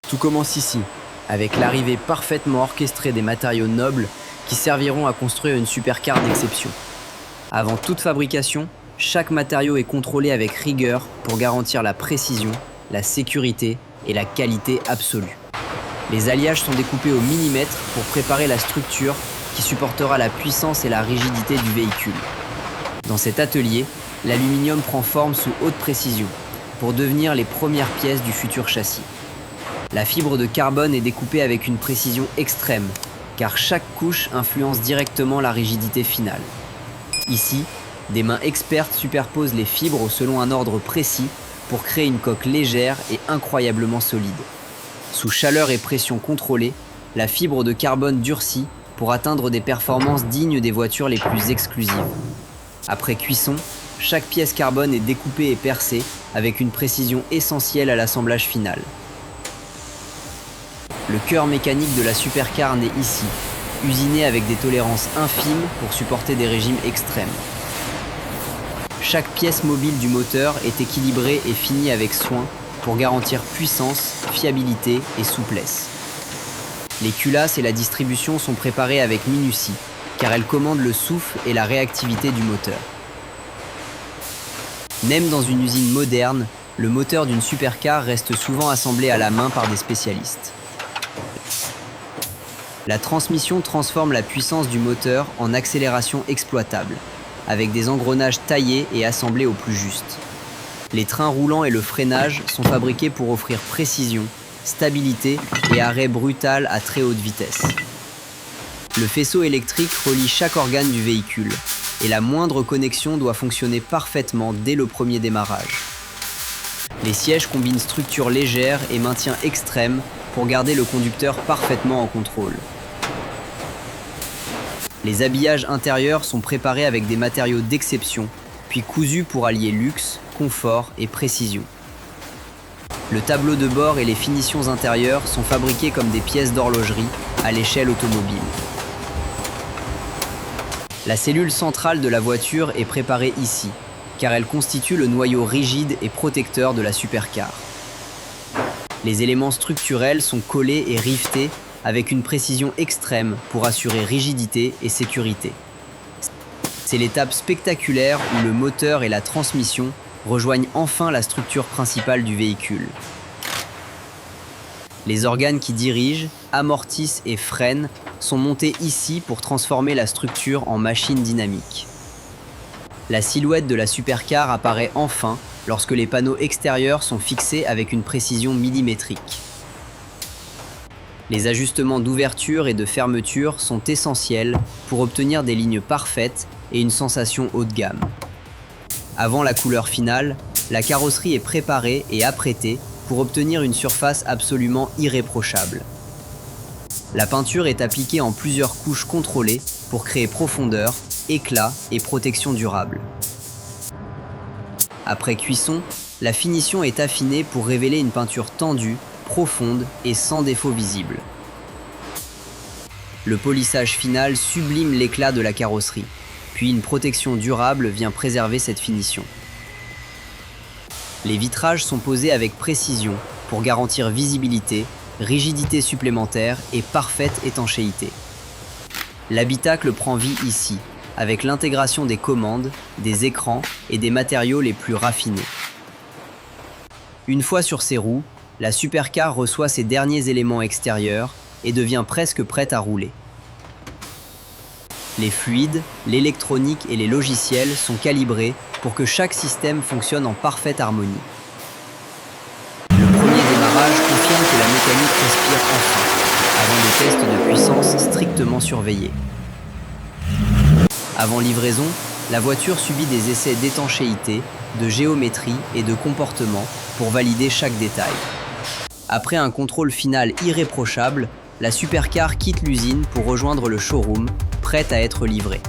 Tout commence ici, avec l'arrivée parfaitement orchestrée des matériaux nobles qui serviront à construire une supercar d'exception. Avant toute fabrication, chaque matériau est contrôlé avec rigueur pour garantir la précision, la sécurité et la qualité absolue. Les alliages sont découpés au millimètre pour préparer la structure qui supportera la puissance et la rigidité du véhicule. Dans cet atelier, l'aluminium prend forme sous haute précision pour devenir les premières pièces du futur châssis. La fibre de carbone est découpée avec une précision extrême, car chaque couche influence directement la rigidité finale. Ici, des mains expertes superposent les fibres selon un ordre précis pour créer une coque légère et incroyablement solide. Sous chaleur et pression contrôlée, la fibre de carbone durcit pour atteindre des performances dignes des voitures les plus exclusives. Après cuisson, chaque pièce carbone est découpée et percée avec une précision essentielle à l'assemblage final. Le cœur mécanique de la supercar naît ici, usiné avec des tolérances infimes pour supporter des régimes extrêmes. Chaque pièce mobile du moteur est équilibrée et finie avec soin pour garantir puissance, fiabilité et souplesse. Les culasses et la distribution sont préparées avec minutie, car elles commandent le souffle et la réactivité du moteur. Même dans une usine moderne, le moteur d'une supercar reste souvent assemblé à la main par des spécialistes. La transmission transforme la puissance du moteur en accélération exploitable, avec des engrenages taillés et assemblés au plus juste. Les trains roulants et le freinage sont fabriqués pour offrir précision, stabilité et arrêt brutal à très haute vitesse. Le faisceau électrique relie chaque organe du véhicule, et la moindre connexion doit fonctionner parfaitement dès le premier démarrage. Les sièges combinent structure légère et maintien extrême pour garder le conducteur parfaitement en contrôle. Les habillages intérieurs sont préparés avec des matériaux d'exception, puis cousus pour allier luxe, confort et précision. Le tableau de bord et les finitions intérieures sont fabriqués comme des pièces d'horlogerie à l'échelle automobile. La cellule centrale de la voiture est préparée ici, car elle constitue le noyau rigide et protecteur de la supercar. Les éléments structurels sont collés et rivetés avec une précision extrême pour assurer rigidité et sécurité. C'est l'étape spectaculaire où le moteur et la transmission rejoignent enfin la structure principale du véhicule. Les organes qui dirigent, amortissent et freinent sont montés ici pour transformer la structure en machine dynamique. La silhouette de la supercar apparaît enfin lorsque les panneaux extérieurs sont fixés avec une précision millimétrique. Les ajustements d'ouverture et de fermeture sont essentiels pour obtenir des lignes parfaites et une sensation haut de gamme. Avant la couleur finale, la carrosserie est préparée et apprêtée pour obtenir une surface absolument irréprochable. La peinture est appliquée en plusieurs couches contrôlées pour créer profondeur, éclat et protection durable. Après cuisson, la finition est affinée pour révéler une peinture tendue, profonde et sans défaut visible. Le polissage final sublime l'éclat de la carrosserie, puis une protection durable vient préserver cette finition. Les vitrages sont posés avec précision pour garantir visibilité, rigidité supplémentaire et parfaite étanchéité. L'habitacle prend vie ici, avec l'intégration des commandes, des écrans et des matériaux les plus raffinés. Une fois sur ses roues, la supercar reçoit ses derniers éléments extérieurs et devient presque prête à rouler. Les fluides, l'électronique et les logiciels sont calibrés pour que chaque système fonctionne en parfaite harmonie. Le premier démarrage confirme que la mécanique respire enfin, avant des tests de puissance strictement surveillés. Avant livraison, la voiture subit des essais d'étanchéité, de géométrie et de comportement pour valider chaque détail. Après un contrôle final irréprochable, la supercar quitte l'usine pour rejoindre le showroom, prête à être livrée.